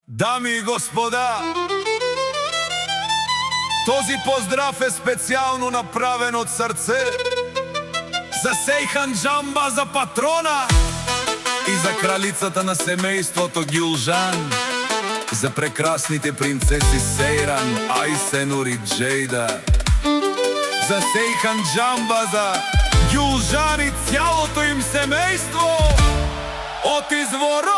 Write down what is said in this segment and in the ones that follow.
Дами и господа, този поздрав е специално направен от сърце за Сейхан Джамба, за патрона и за кралицата на семейството Гюлжан, за прекрасните принцеси Сейран, Айсенур и Джейда, за Сейхан Джамба, за Гюлжан и цялото им семейство от Изворово.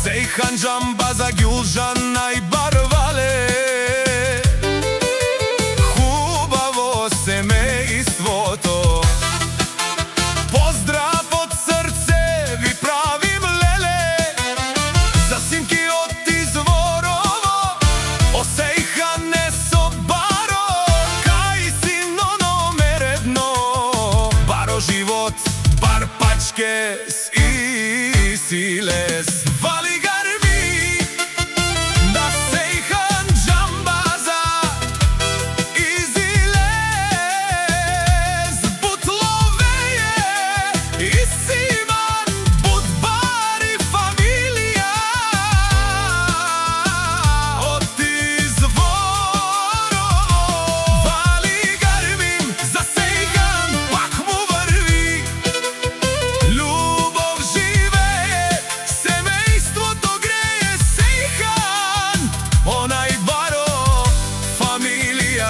Сейхан Джамба за Гюлжан най-барвале, хубаво семейството. Поздрав от сърце ви правим, леле, за синки от Изворово, о Сейхан е собаро, кай сино номер едно. Баро живот, бар пачке с и силес.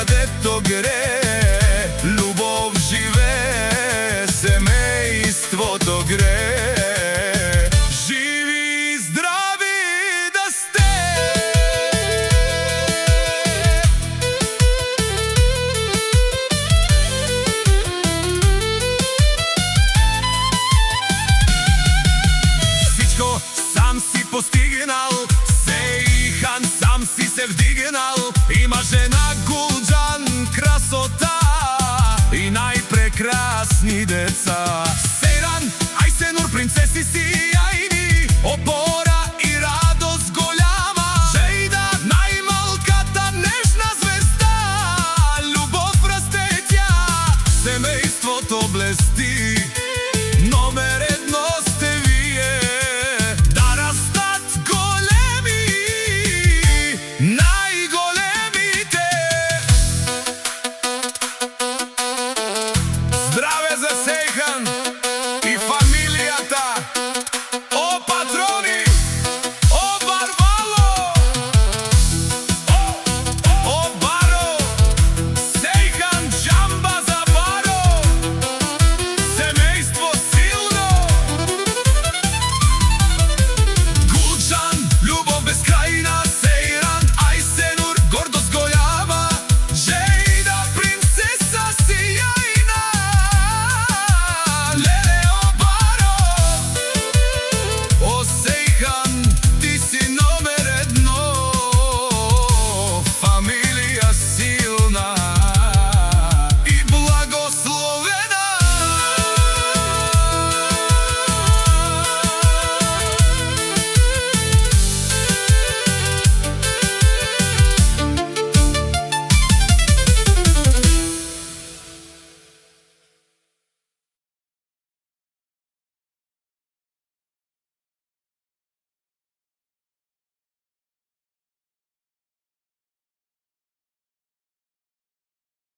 Дето гре, любов живее, семейството гре. Живи и здрави да сте! Всичко сам си постигнал, Сейхан сам си се вдигнал. Има жена Гюлжан, красота и най-прекрасни деца.